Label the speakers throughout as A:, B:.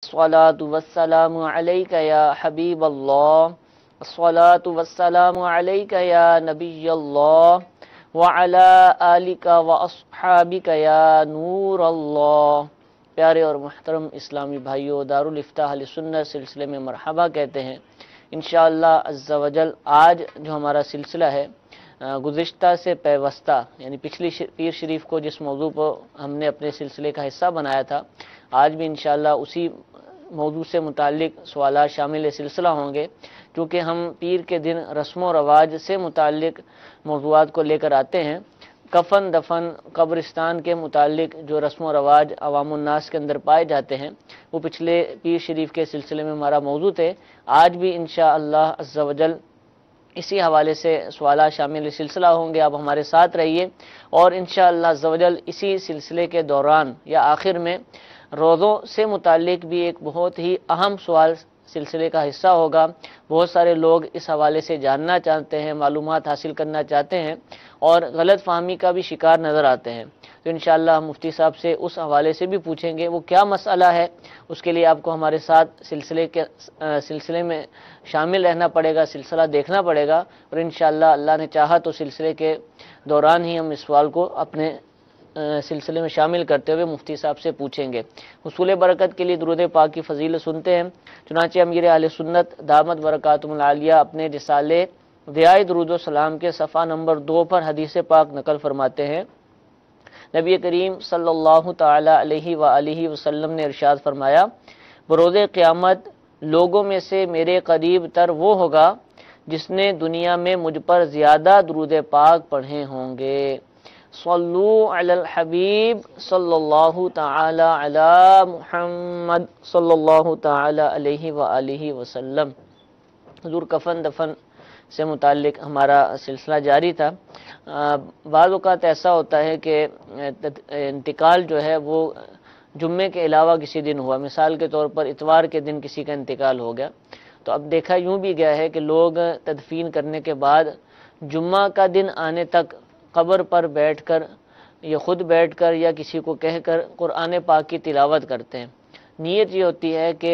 A: الصلاۃ والسلام علیک یا حبیب اللہ، الصلاۃ والسلام علیک یا نبی اللہ وعلی آلک واصحابک یا نور اللہ۔ پیارے اور محترم اسلامی بھائیوں، دارالفتاح اہل سنت سلسلے میں مرحبا کہتے ہیں۔ انشاءاللہ عز و جل آج جو ہمارا سلسلہ ہے گزشتہ سے پیوستہ، یعنی پچھلی پیر شریف کو جس موضوع پر ہم نے اپنے سلسلے کا حصہ بنایا تھا، آج بھی انشاءاللہ اسی موضوع سے متعلق سوالات شامل سلسلہ ہوں گے، کیونکہ ہم پیر کے دن رسم و رواج سے متعلق موضوعات کو لے کر آتے ہیں۔ کفن دفن قبرستان کے متعلق جو رسم و رواج عوام الناس کے اندر پائے جاتے ہیں، وہ پچھلے پیر شریف کے سلسلے میں ہمارا موضوع تھے۔ آج بھی انشاءاللہ عز و جل اسی حوالے سے سوالات شامل سلسلہ ہوں گے، آپ ہمارے ساتھ رہیے، اور انشاءاللہ عز و جل اسی سلسلے کے دوران یا آخر میں روزوں سے متعلق بھی ایک بہت ہی اہم سوال سلسلے کا حصہ ہوگا۔ بہت سارے لوگ اس حوالے سے جاننا چاہتے ہیں، معلومات حاصل کرنا چاہتے ہیں، اور غلط فہمی کا بھی شکار نظر آتے ہیں۔ تو انشاءاللہ ہم مفتی صاحب سے اس حوالے سے بھی پوچھیں گے وہ کیا مسئلہ ہے۔ اس کے لیے آپ کو ہمارے ساتھ سلسلے میں شامل رہنا پڑے گا، سلسلہ دیکھنا پڑے گا، اور انشاءاللہ اللہ نے چاہا تو سلسلے کے دوران ہی ہم اس سوال کو اپنے سلسلے میں شامل کرتے ہوئے مفتی صاحب سے پوچھیں گے۔ حصول برکت کے لیے درود پاک کی فضیلت سنتے ہیں۔ چنانچہ امیر اہل سنت دامت برکاتہم العالیہ اپنے رسالے ضیاء درود و سلام کے صفحہ نمبر 2 پر حدیث پاک نقل فرماتے ہیں، نبی کریم صلی اللہ تعالی علیہ وآلہ وسلم نے ارشاد فرمایا، بروز قیامت لوگوں میں سے میرے قریب تر وہ ہوگا جس نے دنیا میں مجھ پر زیادہ درود پاک پڑھے ہوں گے۔ صلو علی الحبیب صلی اللہ تعالی علی محمد صلی اللہ تعالی علیہ وآلہ وسلم۔ حضور کفن دفن سے متعلق ہمارا سلسلہ جاری تھا۔ بعض اوقات ایسا ہوتا ہے کہ انتقال جو ہے وہ جمعے کے علاوہ کسی دن ہوا، مثال کے طور پر اتوار کے دن کسی کا انتقال ہو گیا، تو اب دیکھا یوں بھی گیا ہے کہ لوگ تدفین کرنے کے بعد جمعہ کا دن آنے تک قبر پر بیٹھ کر یا خود بیٹھ کر یا کسی کو کہہ کر قرآن پاک کی تلاوت کرتے ہیں۔ نیت یہ ہوتی ہے کہ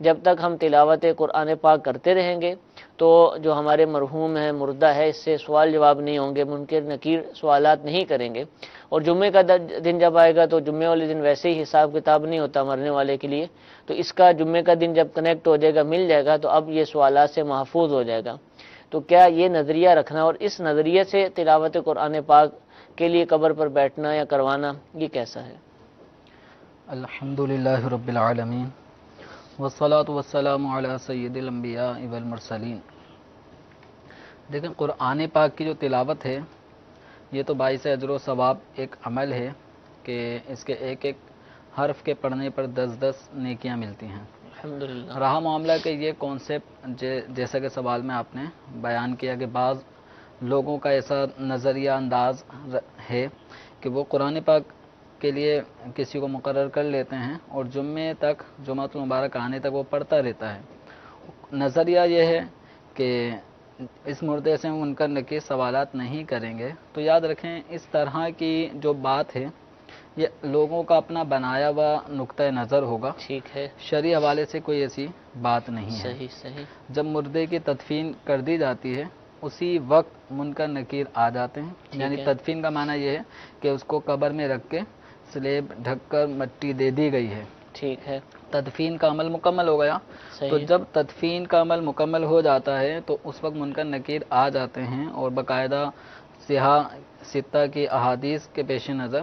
A: جب تک ہم تلاوت قرآن پاک کرتے رہیں گے تو جو ہمارے مرحوم ہے، مردہ ہے، اس سے سوال جواب نہیں ہوں گے، منکر نکیر سوالات نہیں کریں گے، اور جمعے کا دن جب آئے گا تو جمعے والے دن ویسے ہی حساب کتاب نہیں ہوتا مرنے والے کے لیے، تو اس کا جمعے کا دن جب کنیکٹ ہو جائے گا، مل جائے گا، تو اب یہ سوالات سے محفوظ ہو جائے گا۔ تو کیا یہ نظریہ رکھنا اور اس نظریے سے تلاوت قرآن پاک کے لیے قبر پر بیٹھنا یا کروانا یہ کیسا ہے؟
B: الحمدللہ رب العالمین والصلاة والسلام علی سید الانبیاء والمرسلین۔ دیکھیں، قرآن پاک کی جو تلاوت ہے یہ تو باعث اجر و ثواب ایک عمل ہے کہ اس کے ایک ایک حرف کے پڑھنے پر 10 نیکیاں ملتی ہیں۔
A: الحمدللہ۔
B: رہا معاملہ کہ یہ کانسیپٹ جیسا کہ سوال میں آپ نے بیان کیا کہ بعض لوگوں کا ایسا نظریہ انداز ہے کہ وہ قرآن پاک کے لیے کسی کو مقرر کر لیتے ہیں اور جمعہ المبارک آنے تک وہ پڑھتا رہتا ہے۔ نظریہ یہ ہے کہ اس مردے سے منکر نکیر سوالات نہیں کریں گے، تو یاد رکھیں اس طرح کی جو بات ہے یہ لوگوں کا اپنا بنایا ہوا نقطہ نظر ہوگا،
A: ٹھیک ہے،
B: شرعی حوالے سے کوئی ایسی بات نہیں ہے۔
A: صحیح۔
B: جب مردے کی تدفین کر دی جاتی ہے اسی وقت منکر نکیر آ جاتے ہیں، یعنی تدفین کا معنی یہ ہے کہ اس کو قبر میں رکھ کے سلیب ڈھک کر مٹی دے دی گئی ہے،
A: ٹھیک ہے،
B: تدفین کا عمل مکمل ہو گیا۔ تو جب تدفین کا عمل مکمل ہو جاتا ہے تو اس وقت منکر نکیر آ جاتے ہیں، اور باقاعدہ صحیح ستہ کی احادیث کے پیش نظر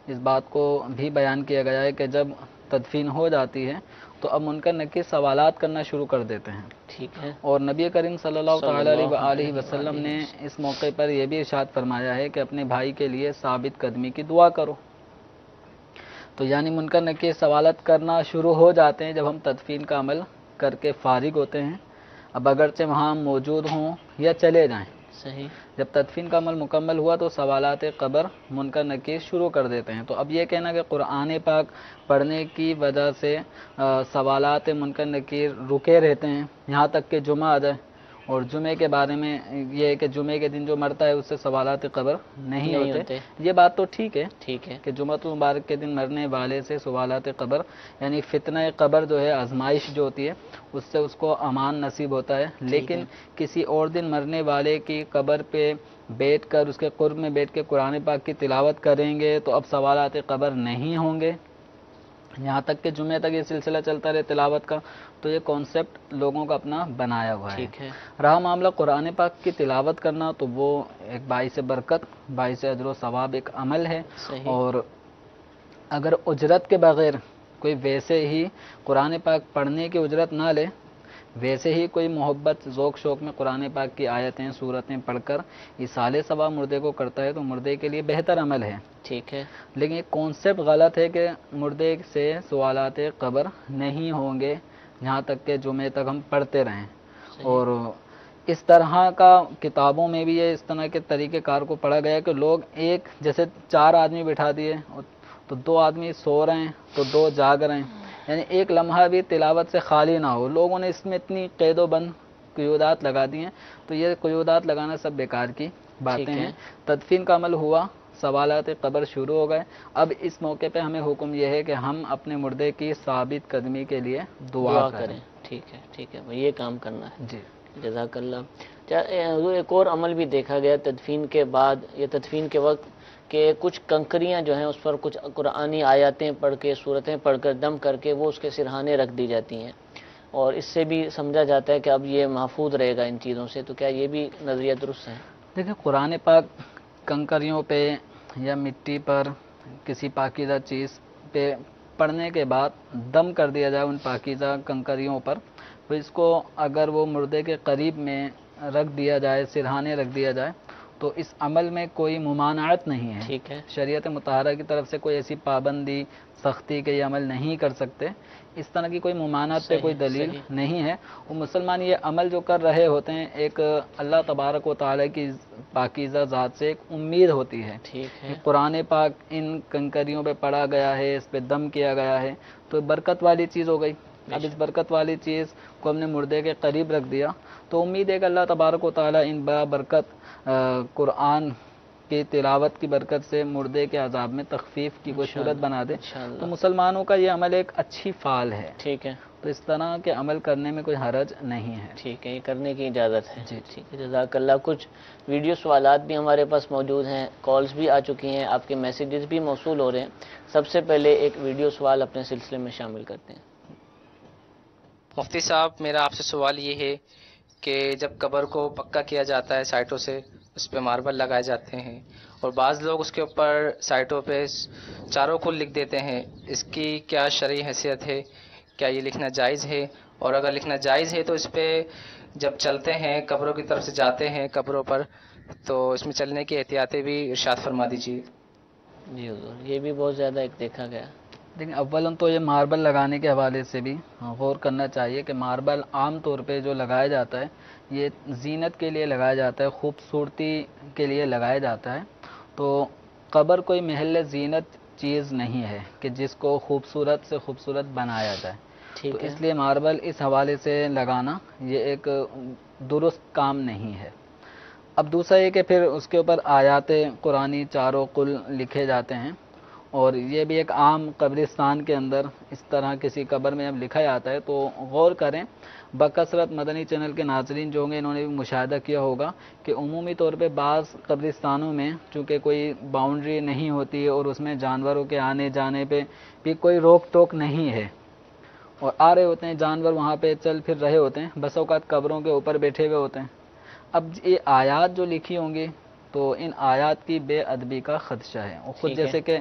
B: اس بات کو بھی بیان کیا گیا ہے کہ جب تدفین ہو جاتی ہے تو اب منکر نکیر سوالات کرنا شروع کر دیتے ہیں،
A: ٹھیک ہے،
B: اور نبی کریم صلی اللہ تعالی علیہ وسلم نے اس موقع پر یہ بھی ارشاد فرمایا ہے کہ اپنے بھائی کے لیے ثابت قدمی کی دعا کرو۔ تو یعنی منکر نکیر سوالات کرنا شروع ہو جاتے ہیں جب ہم تدفین کا عمل کر کے فارغ ہوتے ہیں، اب اگرچہ وہاں موجود ہوں یا چلے جائیں۔
A: صحیح۔
B: جب تدفین کا عمل مکمل ہوا تو سوالات قبر منکر نکیر شروع کر دیتے ہیں۔ تو اب یہ کہنا کہ قرآن پاک پڑھنے کی وجہ سے سوالات منکر نکیر رکے رہتے ہیں یہاں تک کہ جمعہ آ جائے، اور جمعے کے بارے میں یہ ہے کہ جمعے کے دن جو مرتا ہے اس سے سوالات قبر نہیں ہوتے. یہ بات تو ٹھیک ہے کہ جمعۃ المبارک کے دن مرنے والے سے سوالات قبر یعنی فتنہ قبر جو ہے آزمائش جو ہوتی ہے اس سے اس کو امان نصیب ہوتا ہے. لیکن کسی اور دن مرنے والے کی قبر پہ بیٹھ کر اس کے قرب میں بیٹھ کے قرآن پاک کی تلاوت کریں گے تو اب سوالات قبر نہیں ہوں گے. یہاں تک کہ جمعہ تک یہ سلسلہ چلتا رہے تلاوت کا. تو یہ کانسیپٹ لوگوں کا اپنا بنایا ہوا ہے. رہا معاملہ قرآن پاک کی تلاوت کرنا تو وہ ایک باعث برکت باعث اجر و ثواب ایک عمل ہے. اور اگر اجرت کے بغیر کوئی ویسے ہی قرآن پاک پڑھنے کی اجرت نہ لے, ویسے ہی کوئی محبت ذوق شوق میں قرآن پاک کی آیتیں صورتیں پڑھ کر ایصال ثواب مردے کو کرتا ہے تو مردے کے لیے بہتر عمل ہے. لیکن یہ کانسیپٹ غلط ہے کہ مردے سے سوالات قبر نہیں ہوں گے جہاں تک کہ جمعے تک ہم پڑھتے رہیں. اور اس طرح کا کتابوں میں بھی یہ اس طرح کے طریقہ کار کو پڑھا گیا کہ لوگ ایک جیسے 4 آدمی بٹھا دیے تو 2 آدمی سو رہے ہیں تو 2 جاگ رہے ہیں, یعنی ایک لمحہ بھی تلاوت سے خالی نہ ہو. لوگوں نے اس میں اتنی قید و بند قیودات لگا دی ہیں, تو یہ قیودات لگانا سب بیکار کی باتیں ہیں. تدفین کا عمل ہوا, سوالات قبر شروع ہو گئے. اب اس موقع پہ ہمیں حکم یہ ہے کہ ہم اپنے مردے کی ثابت قدمی کے لیے دعا کریں.
A: ٹھیک ہے یہ کام کرنا ہے.
B: جی
A: جزاک اللہ. ایک اور عمل بھی دیکھا گیا تدفین کے بعد یا تدفین کے وقت کہ کچھ کنکریاں جو ہیں اس پر کچھ قرآنی آیاتیں پڑھ کے صورتیں پڑھ کر دم کر کے وہ اس کے سرہانے رکھ دی جاتی ہیں, اور اس سے بھی سمجھا جاتا ہے کہ اب یہ محفوظ رہے گا ان چیزوں سے. تو کیا یہ بھی نظریہ درست ہے؟
B: دیکھیں, قرآن پاک کنکریوں پہ یا مٹی پر کسی پاکیزہ چیز پہ پڑھنے کے بعد دم کر دیا جائے ان پاکیزہ کنکریوں پر, تو اس کو اگر وہ مردے کے قریب میں رکھ دیا جائے, سرہانے رکھ دیا جائے, تو اس عمل میں کوئی ممانعت نہیں ہے. شریعت مطہرہ کی طرف سے کوئی ایسی پابندی سختی کے یہ عمل نہیں کر سکتے, اس طرح کی کوئی ممانعت پہ کوئی دلیل نہیں ہے. وہ مسلمان یہ عمل جو کر رہے ہوتے ہیں ایک اللہ تبارک و تعالی کی پاکیزہ ذات سے ایک امید ہوتی ہے کہ قرآن پاک ان کنکریوں پہ پڑھا گیا ہے, اس پہ دم کیا گیا ہے, تو برکت والی چیز ہو گئی. اب اس برکت والی چیز کو ہم نے مردے کے قریب رکھ دیا تو امید ہے کہ اللہ تبارک و تعالی ان برکت قرآن کی تلاوت کی برکت سے مردے کے عذاب میں تخفیف کی کوئی صورت بنا دے. تو مسلمانوں کا یہ عمل ایک اچھی فعال ہے. تو اس طرح کے عمل کرنے میں کوئی حرج نہیں ہے.
A: یہ کرنے کی اجازت ہے. ٹھیک ہے, جزاک اللہ. کچھ ویڈیو سوالات بھی ہمارے پاس موجود ہیں, کالز بھی آ چکی ہیں, آپ کے میسیجز بھی موصول ہو رہے ہیں. سب سے پہلے ایک ویڈیو سوال اپنے سلسلے میں شامل کرتے ہیں.
C: مفتی صاحب, میرا آپ سے سوال یہ ہے کہ جب قبر کو پکا کیا جاتا ہے سائٹوں سے, اس پہ ماربل لگائے جاتے ہیں اور بعض لوگ اس کے اوپر سائٹوں پہ چاروں کل لکھ دیتے ہیں, اس کی کیا شرعی حیثیت ہے؟ کیا یہ لکھنا جائز ہے؟ اور اگر لکھنا جائز ہے تو اس پہ جب چلتے ہیں قبروں کی طرف سے جاتے ہیں قبروں پر, تو اس میں چلنے کی احتیاطیں بھی ارشاد فرما دیجیے.
A: جی حضور, یہ بھی بہت زیادہ ایک دیکھا گیا.
B: لیکن اولاً تو یہ ماربل لگانے کے حوالے سے بھی غور کرنا چاہیے کہ ماربل عام طور پہ جو لگایا جاتا ہے یہ زینت کے لیے لگایا جاتا ہے, خوبصورتی کے لیے لگایا جاتا ہے. تو قبر کوئی محل زینت چیز نہیں ہے کہ جس کو خوبصورت سے خوبصورت بنایا جائے. تو اس لیے ماربل اس حوالے سے لگانا یہ ایک درست کام نہیں ہے. اب دوسرا یہ کہ پھر اس کے اوپر آیات قرآنی چاروں کل لکھے جاتے ہیں, اور یہ بھی ایک عام قبرستان کے اندر اس طرح کسی قبر میں جب لکھا جاتا ہے تو غور کریں. بکثرت مدنی چینل کے ناظرین جو ہوں گے انہوں نے بھی مشاہدہ کیا ہوگا کہ عمومی طور پہ بعض قبرستانوں میں چونکہ کوئی باؤنڈری نہیں ہوتی اور اس میں جانوروں کے آنے جانے پہ بھی کوئی روک ٹوک نہیں ہے, اور آ رہے ہوتے ہیں جانور وہاں پہ چل پھر رہے ہوتے ہیں, بس اوقات قبروں کے اوپر بیٹھے ہوئے ہوتے ہیں. اب یہ آیات جو لکھی ہوں گی تو ان آیات کی بے ادبی کا خدشہ ہے. خود جیسے کہ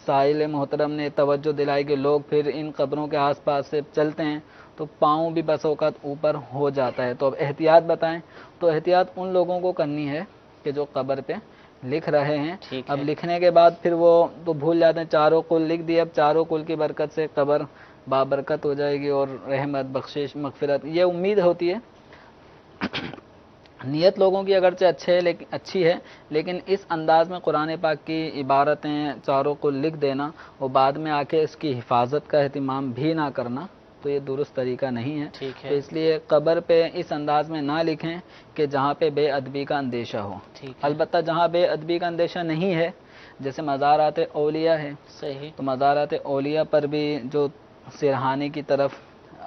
B: سائل محترم نے توجہ دلائی کہ لوگ پھر ان قبروں کے آس پاس سے چلتے ہیں تو پاؤں بھی بس اوقات اوپر ہو جاتا ہے. تو اب احتیاط بتائیں, تو احتیاط ان لوگوں کو کرنی ہے کہ جو قبر پہ لکھ رہے ہیں. اب لکھنے کے بعد پھر وہ تو بھول جاتے ہیں, چاروں کل لکھ دیے, اب چاروں کل کی برکت سے قبر بابرکت ہو جائے گی اور رحمت بخشش مغفرت یہ امید ہوتی ہے. نیت لوگوں کی اگرچہ اچھی ہے لیکن اس انداز میں قرآن پاک کی عبارتیں چاروں کو لکھ دینا اور بعد میں آ کے اس کی حفاظت کا اہتمام بھی نہ کرنا تو یہ درست طریقہ نہیں ہے.
A: ٹھیک ہے.
B: تو اس لیے قبر پہ اس انداز میں نہ لکھیں کہ جہاں پہ بے ادبی کا اندیشہ ہو. البتہ جہاں بے ادبی کا اندیشہ نہیں ہے جیسے مزارات اولیاء ہے،
A: صحیح.
B: تو مزارات اولیاء پر بھی جو سرہانے کی طرف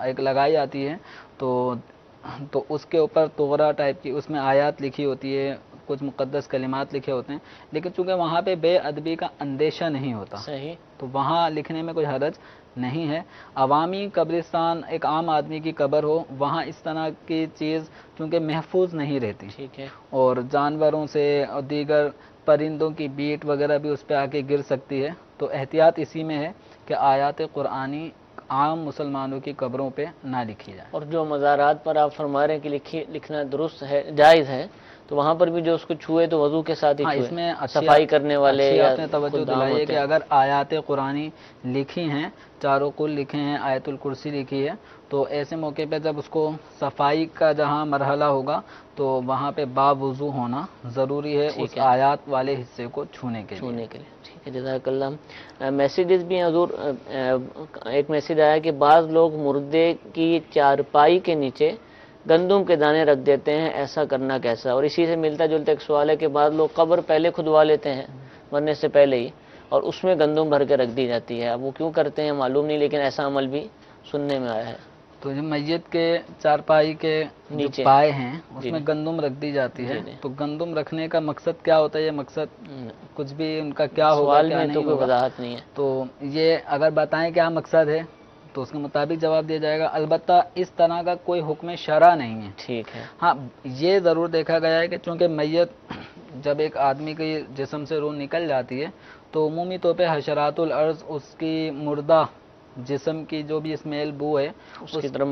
B: ایک لگائی آتی ہے تو اس کے اوپر توغرا ٹائپ کی اس میں آیات لکھی ہوتی ہے، کچھ مقدس کلمات لکھے ہوتے ہیں، لیکن چونکہ وہاں پہ بے ادبی کا اندیشہ نہیں ہوتا
A: صحیح.
B: تو وہاں لکھنے میں کوئی حرج نہیں ہے. عوامی قبرستان، ایک عام آدمی کی قبر ہو، وہاں اس طرح کی چیز چونکہ محفوظ نہیں رہتی،
A: ٹھیک ہے.
B: اور جانوروں سے اور دیگر پرندوں کی بیٹ وغیرہ بھی اس پہ آ کے گر سکتی ہے. تو احتیاط اسی میں ہے کہ آیات قرآنی عام مسلمانوں کی قبروں پہ نہ لکھی جائے.
A: اور جو مزارات پر آپ فرما رہے ہیں کہ لکھنا درست ہے، جائز ہے، تو وہاں پر بھی جو اس کو چھوئے تو وضو کے ساتھ ہی
B: ہاں،
A: چھوئے.
B: اس میں
A: صفائی کرنے والے
B: اچھی
A: یا
B: آپ نے توجہ
A: خدام
B: دلائی ہے
A: ہوتے
B: کہ
A: ہیں.
B: اگر آیات قرآنی لکھی ہیں، چاروں کل لکھے ہیں، آیت الکرسی لکھی ہے، تو ایسے موقع پہ جب اس کو صفائی کا جہاں مرحلہ ہوگا تو وہاں پہ باوضو ہونا ضروری ہے اس آیات والے حصے کو چھونے کے لیے.
A: ٹھیک ہے، جزاک اللہ. میسیجز بھی ہیں حضور. ایک میسیج آیا کہ بعض لوگ مردے کی چارپائی کے نیچے گندم کے دانے رکھ دیتے ہیں، ایسا کرنا کیسا؟ اور اسی سے ملتا جلتا ایک سوال ہے کہ بعض لوگ قبر پہلے کھدوا لیتے ہیں مرنے سے پہلے ہی، اور اس میں گندم بھر کے رکھ دی جاتی ہے. اب وہ کیوں کرتے ہیں معلوم نہیں، لیکن ایسا عمل بھی سننے میں آیا ہے.
B: تو جو میت کے چارپائی کے جو
A: نیچے
B: پائے ہیں اس میں گندم رکھ دی جاتی ہے.
A: جی.
B: تو گندم رکھنے کا مقصد کیا ہوتا ہے؟ یہ مقصد کچھ بھی ان کا کیا ہوگا
A: سوال
B: کیا
A: میں تو
B: نہیں
A: کوئی
B: ہوگا،
A: وضاحت نہیں ہے.
B: تو یہ اگر بتائیں کیا مقصد ہے تو اس کے مطابق جواب دیا جائے گا. البتہ اس طرح کا کوئی حکم شرع نہیں ہے.
A: ٹھیک ہے.
B: ہاں، یہ ضرور دیکھا گیا ہے کہ چونکہ میت جب ایک آدمی کے جسم سے روح نکل جاتی ہے تو عمومی طور پہ حشرات الارض اس کی مردہ جسم کی جو بھی اسمیل بو ہے اس کی طرف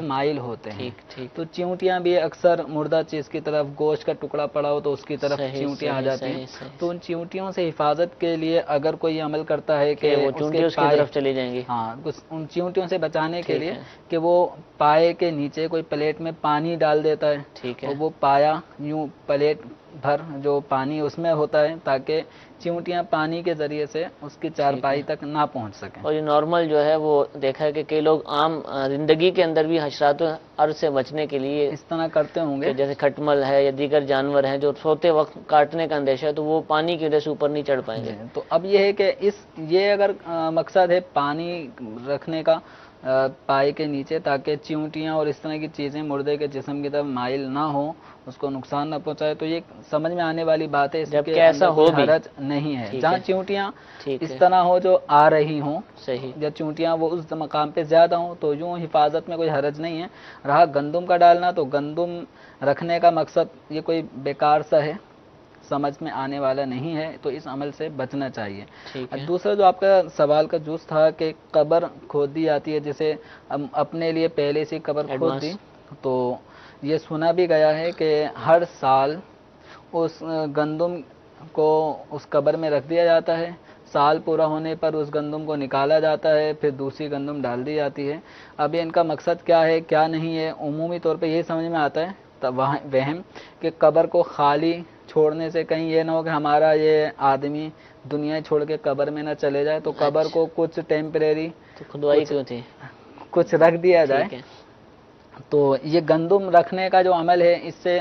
B: مائل ہوتے ہیں. تو چیونٹیاں بھی اکثر مردہ چیز کی طرف، گوشت کا ٹکڑا پڑا ہو تو اس کی طرف چیونٹیاں آ جاتی ہیں. تو ان چیونٹیوں سے حفاظت کے لیے اگر کوئی عمل کرتا ہے کہ
A: وہ چیونٹی اس کی طرف چلی جائیں گی،
B: ہاں، ان چیونٹیوں سے بچانے کے لیے کہ وہ پائے کے نیچے کوئی پلیٹ میں پانی ڈال دیتا ہے اور وہ پایا یوں پلیٹ بھر جو پانی اس میں ہوتا ہے تاکہ چیونٹیاں پانی کے ذریعے سے اس کی چارپائی تک نہ پہنچ سکیں.
A: اور یہ نارمل جو ہے وہ دیکھا ہے کہ کئی لوگ عام زندگی کے اندر بھی حشرات الارض سے بچنے کے لیے
B: اس طرح کرتے ہوں گے،
A: جیسے کھٹمل ہے یا دیگر جانور ہیں جو سوتے وقت کاٹنے کا اندیشہ ہے تو وہ پانی کی وجہ سے اوپر نہیں چڑھ پائیں گے.
B: تو اب یہ ہے کہ یہ اگر مقصد ہے پانی رکھنے کا پائے کے نیچے تاکہ چیونٹیاں اور اس طرح کی چیزیں مردے کے جسم کی طرف مائل نہ ہوں، اس کو نقصان نہ پہنچائے، تو یہ سمجھ میں آنے والی بات ہے.
A: جبکہ ایسا ہو بھی
B: حرج نہیں ہے. جہاں چیونٹیاں اس طرح ہو جو آ رہی ہوں یا چیونٹیاں وہ اس مقام پہ زیادہ ہوں تو یوں حفاظت میں کوئی حرج نہیں ہے. رہا گندم کا ڈالنا، تو گندم رکھنے کا مقصد یہ کوئی بیکار سا ہے، سمجھ میں آنے والا نہیں ہے، تو اس عمل سے بچنا چاہیے. دوسرا جو آپ کا سوال کا جز تھا کہ قبر کھود دی جاتی ہے، جیسے اپنے لیے پہلے سے قبر کھود دی، تو یہ سنا بھی گیا ہے کہ ہر سال اس گندم کو اس قبر میں رکھ دیا جاتا ہے، سال پورا ہونے پر اس گندم کو نکالا جاتا ہے، پھر دوسری گندم ڈال دی جاتی ہے. اب ان کا مقصد کیا ہے کیا نہیں ہے، عمومی طور پہ یہ سمجھ میں آتا ہے وہم کہ قبر کو خالی چھوڑنے سے کہیں یہ نہ ہو کہ ہمارا یہ آدمی دنیا چھوڑ کے قبر میں نہ چلے جائے، تو قبر کو کچھ ٹیمپریری کچھ رکھ دیا جائے. تو یہ گندم رکھنے کا جو عمل ہے، اس سے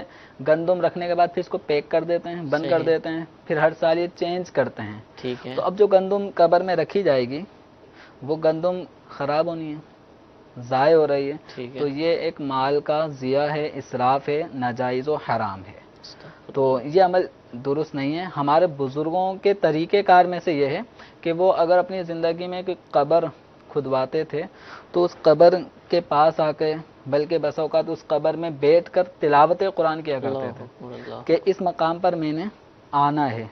B: گندم رکھنے کے بعد پھر اس کو پیک کر دیتے ہیں، بند کر دیتے ہیں، پھر ہر سال یہ چینج کرتے ہیں. تو اب جو گندم قبر میں رکھی جائے گی وہ گندم خراب ہونی ہے، ضائع ہو رہی ہے، تو یہ ایک مال کا ضیاع ہے، اسراف ہے، ناجائز و حرام ہے. تو یہ عمل درست نہیں ہے. ہمارے بزرگوں کے طریقہ کار میں سے یہ ہے کہ وہ اگر اپنی زندگی میں کوئی قبر کھدواتے تھے تو اس قبر کے پاس آ کے، بلکہ بس اوقات اس قبر میں بیٹھ کر تلاوت قرآن کیا کرتے تھے کہ اس مقام پر میں نے آنا ہے.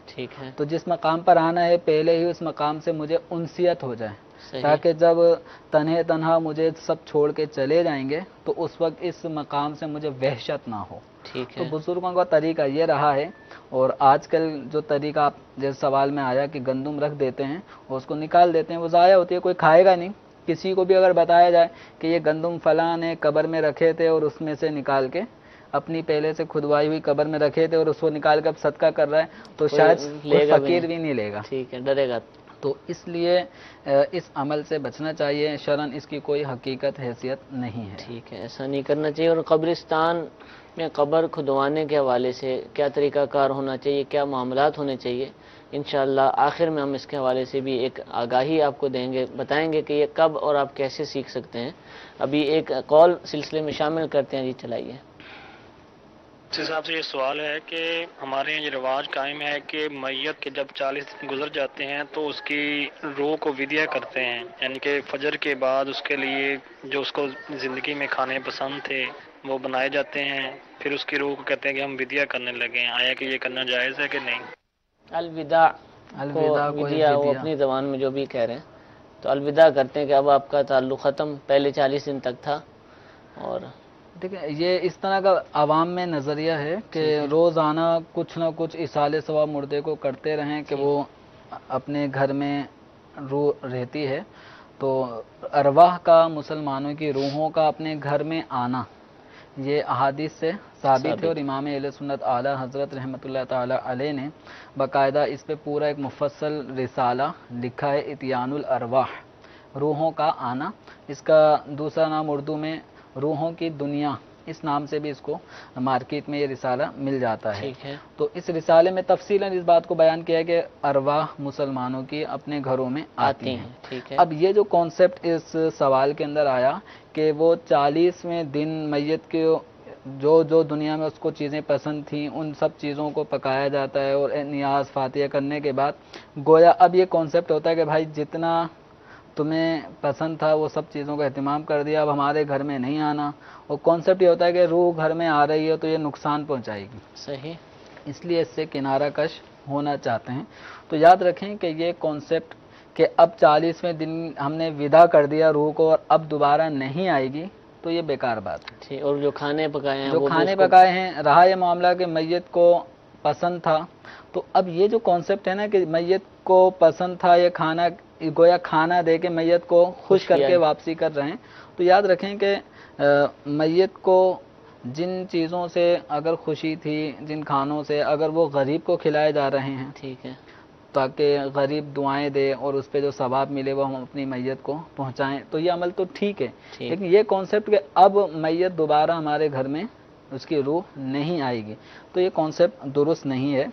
B: تو جس مقام پر آنا ہے پہلے ہی اس مقام سے مجھے انسیت ہو جائے، تاکہ جب تنہا مجھے سب چھوڑ کے چلے جائیں گے تو اس وقت اس مقام سے مجھے وحشت نہ ہو. تو بزرگوں کا طریقہ یہ رہا ہے. اور آج کل جو طریقہ آپ جیسے سوال میں آیا کہ گندم رکھ دیتے ہیں اور اس کو نکال دیتے ہیں، وہ ضائع ہوتی ہے، کوئی کھائے گا نہیں. کسی کو بھی اگر بتایا جائے کہ یہ گندم فلاں نے قبر میں رکھے تھے اور اس میں سے نکال کے اپنی پہلے سے کھدوائی ہوئی قبر میں رکھے تھے اور اس کو نکال کر صدقہ کر رہا ہے، تو شاید کوئی فقیر بھی نہیں لے گا،
A: ڈرے گا.
B: تو اس لیے اس عمل سے بچنا چاہیے، شرعاً اس کی کوئی حقیقت حیثیت نہیں ہے۔
A: ٹھیک ہے، ایسا نہیں کرنا چاہیے۔ اور قبرستان میں قبر کھدوانے کے حوالے سے کیا طریقہ کار ہونا چاہیے، کیا معاملات ہونے چاہیے، انشاءاللہ آخر میں ہم اس کے حوالے سے بھی ایک آگاہی آپ کو دیں گے، بتائیں گے کہ یہ کب اور آپ کیسے سیکھ سکتے ہیں۔ ابھی ایک کال سلسلے میں شامل کرتے ہیں، جی چلائیے۔
D: اس حساب سے یہ سوال ہے کہ ہمارے یہاں یہ رواج قائم ہے کہ میت کے جب 40 دن گزر جاتے ہیں تو اس کی روح کو ودیا کرتے ہیں، یعنی کہ فجر کے بعد اس کے لیے جو اس کو زندگی میں کھانے پسند تھے وہ بنائے جاتے ہیں، پھر اس کی روح کو کہتے ہیں کہ ہم ودیا کرنے لگے ہیں۔ آیا کہ یہ کرنا جائز ہے کہ نہیں؟
A: الوداع
B: الوداع کو
A: ودیع وہ اپنی زبان میں جو بھی کہہ رہے ہیں، تو الوداع کرتے ہیں کہ اب آپ کا تعلق ختم، پہلے 40 دن تک تھا۔ اور
B: دیکھیں یہ اس طرح کا عوام میں نظریہ ہے کہ روزانہ کچھ نہ کچھ ایصال ثواب مردے کو کرتے رہیں کہ وہ اپنے گھر میں روح رہتی ہے، تو ارواح کا، مسلمانوں کی روحوں کا اپنے گھر میں آنا یہ احادیث سے ثابت ہے، اور امام اہل سنت اعلیٰ حضرت رحمۃ اللہ تعالی علیہ نے باقاعدہ اس پہ پورا ایک مفصل رسالہ لکھا ہے، اتیان الارواح، روحوں کا آنا۔ اس کا دوسرا نام اردو میں روحوں کی دنیا، اس نام سے بھی اس کو مارکیٹ میں یہ رسالہ مل جاتا ہے۔
A: ٹھیک ہے،
B: تو اس رسالے میں تفصیلاً اس بات کو بیان کیا ہے کہ ارواح مسلمانوں کی اپنے گھروں میں آتی ہیں۔
A: ٹھیک ہے،
B: اب یہ جو کانسیپٹ اس سوال کے اندر آیا کہ وہ 40ویں دن میت کے جو دنیا میں اس کو چیزیں پسند تھیں ان سب چیزوں کو پکایا جاتا ہے، اور نیاز فاتحہ کرنے کے بعد گویا اب یہ کانسیپٹ ہوتا ہے کہ بھائی جتنا تمہیں پسند تھا وہ سب چیزوں کا اہتمام کر دیا، اب ہمارے گھر میں نہیں آنا۔ اور کانسیپٹ یہ ہوتا ہے کہ روح گھر میں آ رہی ہے تو یہ نقصان پہنچائے گی،
A: صحیح،
B: اس لیے اس سے کنارہ کش ہونا چاہتے ہیں۔ تو یاد رکھیں کہ یہ کانسیپٹ کہ اب 40ویں دن ہم نے ودا کر دیا روح کو اور اب دوبارہ نہیں آئے گی، تو یہ بیکار بات ہے۔
A: ٹھیک، اور جو کھانے پکائے ہیں
B: جو
A: وہ بھی
B: کھانے
A: اس کو-
B: پکائے ہیں، رہا یہ معاملہ کہ میت کو پسند تھا، تو اب یہ جو کانسیپٹ ہے نا کہ میت کو پسند تھا یہ کھانا، گویا کھانا دے کے میت کو خوش کر کے واپسی کر رہے ہیں، تو یاد رکھیں کہ میت کو جن چیزوں سے اگر خوشی تھی، جن کھانوں سے اگر وہ غریب کو کھلائے جا رہے ہیں
A: ٹھیک ہے،
B: تاکہ غریب دعائیں دے اور اس پہ جو ثواب ملے وہ ہم اپنی میت کو پہنچائیں، تو یہ عمل تو ٹھیک ہے،
A: ٹھیک،
B: لیکن یہ کانسیپٹ کہ اب میت دوبارہ ہمارے گھر میں اس کی روح نہیں آئے گی، تو یہ کانسیپٹ درست نہیں ہے۔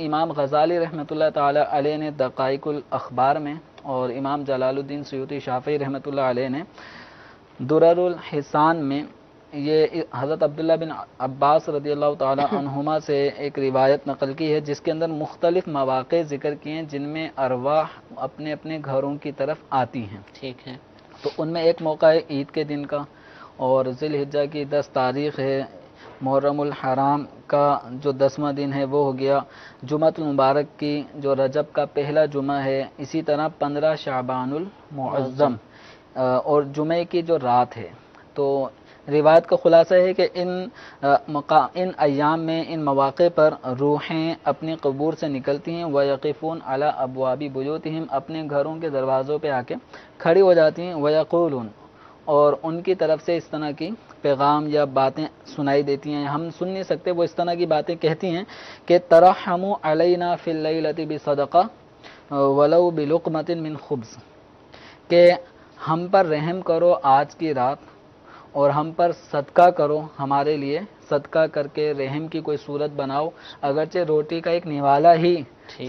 B: امام غزالی رحمۃ اللہ تعالی علیہ نے دقائق الاخبار میں، اور امام جلال الدین سیوطی شافعی رحمۃ اللہ علیہ نے درر الحسان میں یہ حضرت عبداللہ بن عباس رضی اللہ تعالی عنہما سے ایک روایت نقل کی ہے جس کے اندر مختلف مواقع ذکر کیے ہیں جن میں ارواح اپنے اپنے گھروں کی طرف آتی ہیں۔
A: ٹھیک ہے،
B: تو ان میں ایک موقع ہے عید کے دن کا، اور ذی الحجہ کی 10 تاریخ ہے، محرم الحرام کا جو 10واں دن ہے وہ ہو گیا، جمعۃ المبارک کی جو رجب کا پہلا جمعہ ہے، اسی طرح 15 شعبان المعظم اور جمعے کی جو رات ہے۔ تو روایت کا خلاصہ ہے کہ ان ایام میں، ان مواقع پر روحیں اپنی قبور سے نکلتی ہیں، وَيَقِفُونَ عَلَىٰ أَبْوَابِ بُيُوتِهِمْ، اپنے گھروں کے دروازوں پہ آ کے کھڑی ہو جاتی ہیں، وَيَقُولُونَ، اور ان کی طرف سے اس طرح کی پیغام یا باتیں سنائی دیتی ہیں، ہم سن نہیں سکتے، وہ اس طرح کی باتیں کہتی ہیں کہ تَرَحَّمُوا عَلَيْنَا فِي اللَّيْلَةِ بِصَدَقَةٍ وَلَوْ بِلُقْمَةٍ مِّنْ خُبْزٍ، کہ ہم پر رحم کرو آج کی رات، اور ہم پر صدقہ کرو، ہمارے لیے صدقہ کر کے رحم کی کوئی صورت بناؤ، اگرچہ روٹی کا ایک نوالا ہی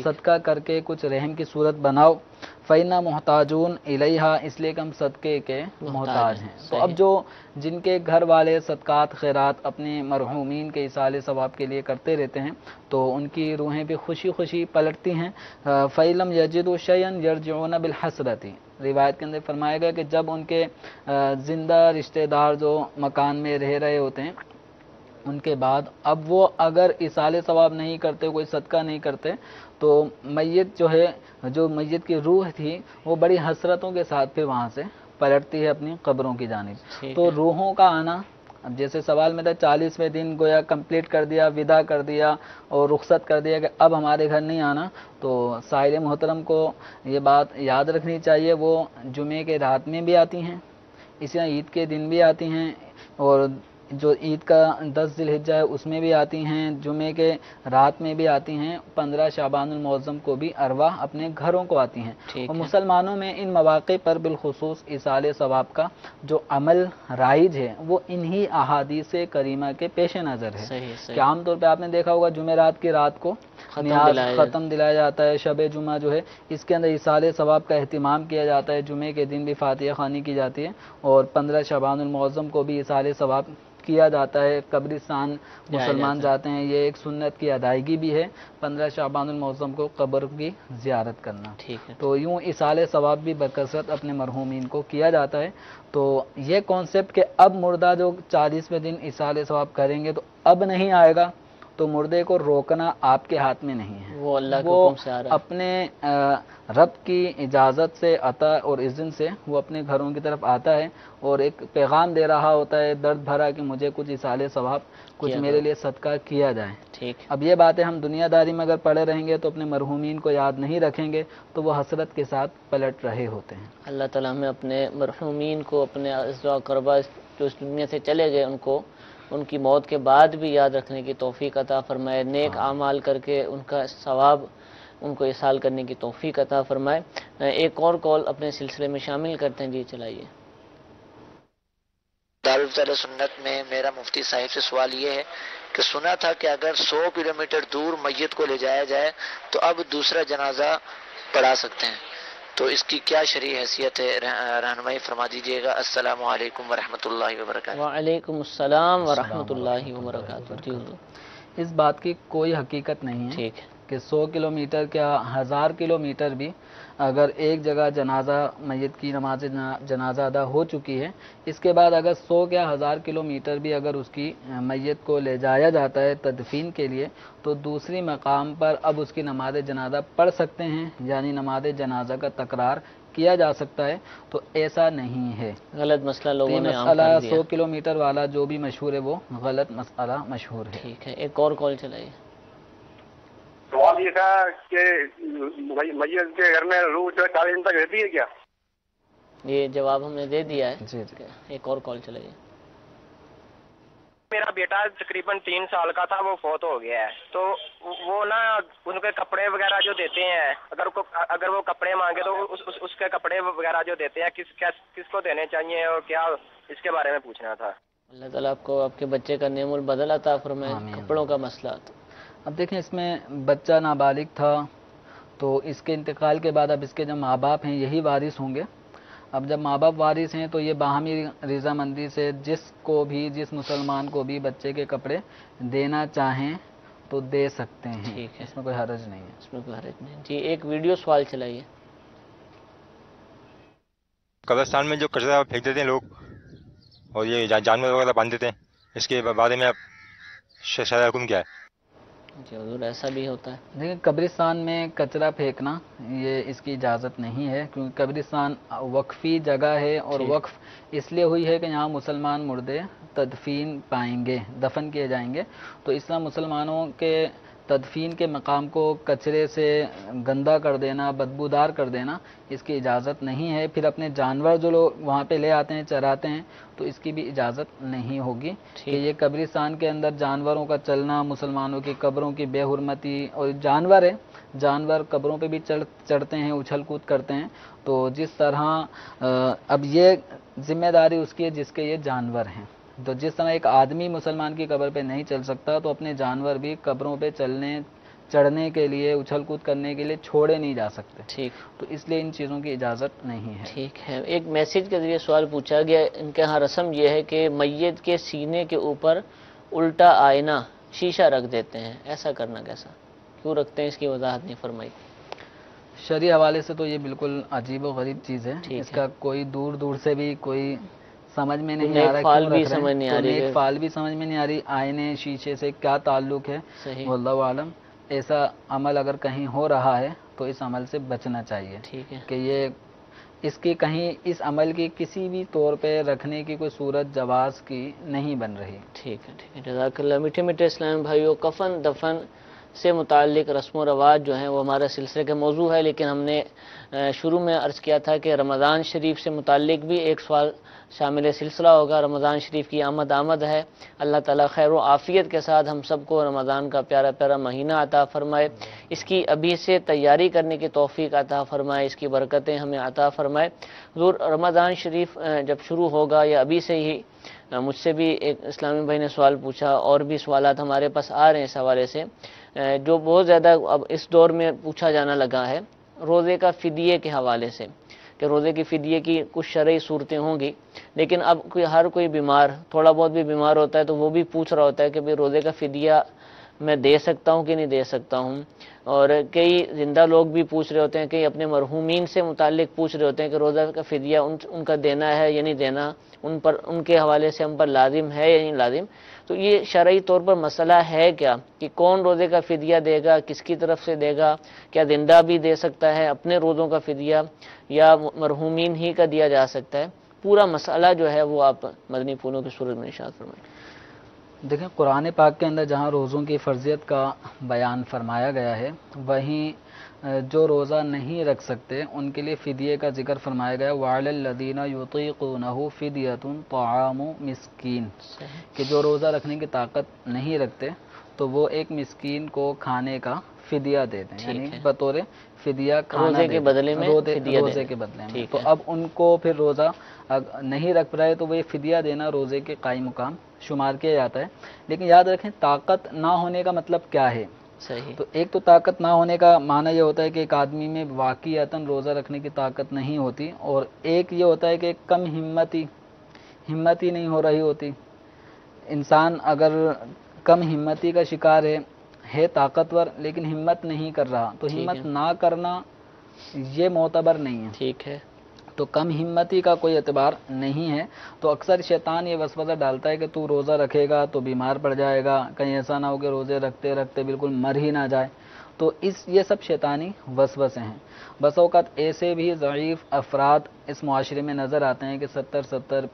B: صدقہ کر کے کچھ رحم کی صورت بناؤ، فَإِنَّا مُحْتَاجُونَ إِلَيْهَا، اس لیے کہ ہم صدقے کے محتاج ہیں۔ تو اب جو جن کے گھر والے صدقات خیرات اپنے مرحومین کے ایصال ثواب کے لیے کرتے رہتے ہیں تو ان کی روحیں بھی خوشی خوشی پلٹتی ہیں۔ فَإِلَّمْ يَجِدُوا شَيْئًا يَرْجِعُونَ بِالْحَسْرَةِ، روایت کے اندر فرمایا گیا کہ جب ان کے زندہ رشتہ دار جو مکان میں رہ رہے ہوتے ہیں ان کے بعد اب وہ اگر ایصال ثواب نہیں کرتے، کوئی صدقہ نہیں کرتے، تو میت جو ہے، جو میت کی روح تھی وہ بڑی حسرتوں کے ساتھ پھر وہاں سے پلٹتی ہے اپنی قبروں کی جانب۔ تو روحوں کا آنا، اب جیسے سوال میں تھا 40ویں دن گویا کمپلیٹ کر دیا، ودا کر دیا اور رخصت کر دیا کہ اب ہمارے گھر نہیں آنا، تو سائل محترم کو یہ بات یاد رکھنی چاہیے، وہ جمعے کے رات میں بھی آتی ہیں، اسی طرح عید کے دن بھی آتی ہیں، اور جو عید کا 10 ذی الحجہ ہے اس میں بھی آتی ہیں، جمعے کے رات میں بھی آتی ہیں، 15 شعبان المعظم کو بھی ارواح اپنے گھروں کو آتی ہیں۔
A: ٹھیک
B: اور
A: ہے۔
B: مسلمانوں میں ان مواقع پر بالخصوص ایصال ثواب کا جو عمل رائج ہے وہ انہی احادیث کریمہ کے پیش نظر ہے
A: صحیح
B: کہ
A: صحیح،
B: عام طور پہ آپ نے دیکھا ہوگا جمعرات کی رات کو نیاز ختم دلایا جاتا ہے، شب جمعہ جو ہے اس کے اندر ایصال ثواب کا اہتمام کیا جاتا ہے، جمعے کے دن بھی فاتحہ خوانی کی جاتی ہے، اور 15 شعبان المعظم کو بھی ایصال ثواب کیا جاتا ہے، قبرستان مسلمان جاتے ہیں، یہ ایک سنت کی ادائیگی بھی ہے 15 شعبان المعظم کو قبر کی زیارت کرنا۔
A: ٹھیک ہے۔
B: تو یوں ایصال ثواب بھی بکثرت اپنے مرحومین کو کیا جاتا ہے۔ تو یہ کانسیپٹ کہ اب مردہ جو 40ویں دن ایصال ثواب کریں گے تو اب نہیں آئے گا، تو مردے کو روکنا آپ کے ہاتھ میں نہیں ہے،
A: وہ اللہ کے
B: وہ
A: حکم سے آ رہا ہے۔
B: اپنے رب کی اجازت سے عطا اور اذن سے وہ اپنے گھروں کی طرف آتا ہے اور ایک پیغام دے رہا ہوتا ہے درد بھرا کہ مجھے کچھ ایصال ثواب کچھ میرے لیے صدقہ کیا جائے۔
A: ٹھیک۔
B: اب یہ باتیں ہم دنیا داری میں اگر پڑے رہیں گے تو اپنے مرحومین کو یاد نہیں رکھیں گے تو وہ حسرت کے ساتھ پلٹ رہے ہوتے ہیں۔
A: اللہ تعالیٰ ہمیں اپنے مرحومین کو، اپنے اعزاء و اقربا جو اس دنیا سے چلے گئے ان کو ان کی موت کے بعد بھی یاد رکھنے کی توفیق عطا فرمائے، نیک اعمال کر کے ان کا ثواب ان کو ایصال کرنے کی توفیق عطا فرمائے۔ ایک اور کال اپنے سلسلے میں شامل کرتے ہیں، جی چلائیے۔
E: دارالفضل سنت میں میرا مفتی صاحب سے سوال یہ ہے کہ سنا تھا کہ اگر 100 کلومیٹر دور میت کو لے جایا جائے تو اب دوسرا جنازہ پڑھا سکتے ہیں، تو اس کی کیا شرعی حیثیت ہے؟ رہنمائی فرما دیجیے گا۔ السلام علیکم ورحمۃ اللہ وبرکاتہ۔
A: وعلیکم السلام ورحمۃ اللہ وبرکاتہ۔ جی حضور۔
B: اس بات کی کوئی حقیقت نہیں ہے
A: ٹھیک ہے۔
B: کہ 100 کلومیٹر کیا 1000 کلومیٹر بھی اگر ایک جگہ جنازہ میت کی نماز جنازہ ادا ہو چکی ہے، اس کے بعد اگر 100 یا 1000 کلومیٹر بھی اگر اس کی میت کو لے جایا جاتا ہے تدفین کے لیے تو دوسری مقام پر اب اس کی نماز جنازہ پڑھ سکتے ہیں، یعنی نماز جنازہ کا تکرار کیا جا سکتا ہے، تو ایسا نہیں ہے۔
A: غلط مسئلہ
B: یہ
A: لوگوں نے عام
B: مسئلہ
A: کر دیا۔
B: 100 کلومیٹر والا جو بھی مشہور ہے وہ غلط مسئلہ مشہور ہے۔
A: ٹھیک ہے، ایک اور کال چلائیے۔
F: سوال یہ تھا کہ میت کے گھر میں روح جو 40 دن تک رہتی ہے کیا؟
A: یہ جواب ہم نے دے دیا ہے۔
B: جی جی۔
A: ایک اور کال چلائیے۔
G: میرا بیٹا تقریباً 3 سال کا تھا، وہ فوت ہو گیا ہے، تو وہ نا ان کے کپڑے وغیرہ جو دیتے ہیں، اگر وہ کپڑے مانگے تو اس کے کپڑے وغیرہ جو دیتے ہیں کس کو دینے چاہیے اور کیا، اس کے بارے میں پوچھنا تھا۔
A: اللہ تعالیٰ آپ کو آپ کے بچے کا نعم البدل عطا فرمائے۔
B: آمین۔
A: کپڑوں کا مسئلہ تو
B: اب دیکھیں اس میں بچہ نابالغ تھا تو اس کے انتقال کے بعد اب اس کے جو ماں باپ ہیں یہی وارث ہوں گے۔ اب جب ماں باپ وارث ہیں تو یہ باہمی رضامندی سے جس مسلمان کو بھی بچے کے کپڑے دینا چاہیں تو دے سکتے ہیں۔
A: ٹھیک ہے،
B: اس میں کوئی حرج نہیں ہے۔
A: اس میں کوئی حرج نہیں۔ جی ایک ویڈیو سوال چلائیے۔
H: قبرستان میں جو کچرا پھینک دیتے ہیں لوگ اور یہ جانور وغیرہ باندھ دیتے ہیں، اس کے بارے میں اب شرعی حکم کیا ہے؟
A: جی حضور، ایسا بھی ہوتا ہے؟
B: دیکھیں قبرستان میں کچرا پھینکنا یہ اس کی اجازت نہیں ہے، کیونکہ قبرستان وقفی جگہ ہے اور وقف اس لیے ہوئی ہے کہ یہاں مسلمان مردے تدفین پائیں گے، دفن کیے جائیں گے، تو اسلام مسلمانوں کے تدفین کے مقام کو کچرے سے گندا کر دینا، بدبودار کر دینا اس کی اجازت نہیں ہے۔ پھر اپنے جانور جو لوگ وہاں پہ لے آتے ہیں چراتے ہیں تو اس کی بھی اجازت نہیں ہوگی کہ یہ قبرستان کے اندر جانوروں کا چلنا، مسلمانوں کی قبروں کی بے حرمتی، اور جانور قبروں پہ بھی چڑھتے ہیں، اچھل کود کرتے ہیں، تو جس طرح اب یہ ذمہ داری اس کی ہے جس کے یہ جانور ہیں، تو جس طرح ایک آدمی مسلمان کی قبر پہ نہیں چل سکتا تو اپنے جانور بھی قبروں پہ چڑھنے کے لیے، اچھل کود کرنے کے لیے چھوڑے نہیں جا سکتے،
A: ٹھیک،
B: تو اس لیے ان چیزوں کی اجازت نہیں ہے۔
A: ٹھیک ہے۔ ایک میسج کے ذریعے سوال پوچھا گیا، ان کے ہاں رسم یہ ہے کہ میت کے سینے کے اوپر الٹا آئینہ شیشہ رکھ دیتے ہیں، ایسا کرنا کیسا، کیوں رکھتے ہیں، اس کی وضاحت نہیں فرمائی۔
B: شرعی حوالے سے تو یہ بالکل عجیب و غریب چیز ہے،
A: ٹھیک
B: اس
A: ہے۔
B: کا کوئی دور دور سے بھی کوئی سمجھ میں نہیں
A: نیک
B: آ رہا،
A: فال
B: کیوں
A: بھی
B: رکھ رہے ہیں؟
A: سمجھ نہیں آ
B: تو
A: رہی
B: نیک
A: ہے۔
B: فال بھی سمجھ میں نہیں آ رہی، آئینے شیشے سے کیا تعلق ہے،
A: صحیح،
B: واللہ عالم۔ ایسا عمل اگر کہیں ہو رہا ہے تو اس عمل سے بچنا چاہیے
A: ٹھیک ہے۔
B: کہ یہ اس کی کہیں اس عمل کی کسی بھی طور پہ رکھنے کی کوئی صورت جواز کی نہیں بن رہی۔
A: ٹھیک ہے، ٹھیک ہے، جزاک اللہ۔ میٹھے میٹھے اسلام بھائیو، کفن دفن سے متعلق رسم و رواج جو ہیں وہ ہمارا سلسلے کا موضوع ہے، لیکن ہم نے شروع میں عرض کیا تھا کہ رمضان شریف سے متعلق بھی ایک سوال شامل سلسلہ ہوگا۔ رمضان شریف کی آمد ہے، اللہ تعالیٰ خیر و عافیت کے ساتھ ہم سب کو رمضان کا پیارا پیارا مہینہ عطا فرمائے، اس کی ابھی سے تیاری کرنے کی توفیق عطا فرمائے، اس کی برکتیں ہمیں عطا فرمائے۔ حضور رمضان شریف جب شروع ہوگا یا ابھی سے ہی، مجھ سے بھی ایک اسلامی بھائی نے سوال پوچھا، اور بھی سوالات ہمارے پاس آ رہے ہیں اس حوالے سے، جو بہت زیادہ اب اس دور میں پوچھا جانا لگا ہے، روزے کا فدیے کے حوالے سے، کہ روزے کی فدیے کی کچھ شرعی صورتیں ہوں گی، لیکن اب ہر کوئی بیمار، تھوڑا بہت بھی بیمار ہوتا ہے تو وہ بھی پوچھ رہا ہوتا ہے کہ بھئی روزے کا فدیہ میں دے سکتا ہوں کہ نہیں دے سکتا ہوں، اور کئی زندہ لوگ بھی پوچھ رہے ہوتے ہیں، کئی اپنے مرحومین سے متعلق پوچھ رہے ہوتے ہیں کہ روزہ کا فدیہ ان کا دینا ہے یا نہیں دینا، ان کے حوالے سے ہم پر لازم ہے یا نہیں لازم۔ تو یہ شرعی طور پر مسئلہ ہے کیا کہ کون روزے کا فدیہ دے گا، کس کی طرف سے دے گا، کیا زندہ بھی دے سکتا ہے اپنے روزوں کا فدیہ یا مرحومین ہی کا دیا جا سکتا ہے؟ پورا مسئلہ جو ہے وہ آپ مدنی پھولوں کی صورت میں ارشاد فرمائیں۔
B: دیکھیں قرآن پاک کے اندر جہاں روزوں کی فرضیت کا بیان فرمایا گیا ہے، وہیں جو روزہ نہیں رکھ سکتے ان کے لیے فدیے کا ذکر فرمایا گیا، وَعَلَى الَّذِينَ يُطِيقُونَهُ فِدْيَةٌ طَعَامُ مِسْكِينٍ، کہ جو روزہ رکھنے کی طاقت نہیں رکھتے تو وہ ایک مسکین کو کھانے کا فدیہ دیتے ہیں، یعنی بطور فدیہ کھانا
A: روزے کے بدلے میں،
B: روزے کے بدلے میں۔ تو اب ان کو پھر روزہ نہیں رکھ رہے تو وہ فدیہ دینا روزے کے قائم مقام شمار کیا جاتا ہے۔ لیکن یاد رکھیں طاقت نہ ہونے کا مطلب کیا ہے؟
A: صحیح۔
B: تو ایک تو طاقت نہ ہونے کا معنی یہ ہوتا ہے کہ ایک آدمی میں واقعتاً روزہ رکھنے کی طاقت نہیں ہوتی، اور ایک یہ ہوتا ہے کہ کم ہمت ہی نہیں ہو رہی ہوتی۔ انسان اگر کم ہمتی کا شکار ہے طاقتور لیکن ہمت نہیں کر رہا، تو ہمت نہ کرنا یہ معتبر نہیں ہے،
A: ٹھیک ہے،
B: تو کم ہمتی کا کوئی اعتبار نہیں ہے۔ تو اکثر شیطان یہ وسوسہ ڈالتا ہے کہ تو روزہ رکھے گا تو بیمار پڑ جائے گا، کہیں ایسا نہ ہو کہ روزے رکھتے رکھتے بالکل مر ہی نہ جائے۔ تو یہ سب شیطانی وسوسے ہیں۔ بس اوقات ایسے بھی ضعیف افراد اس معاشرے میں نظر آتے ہیں کہ 70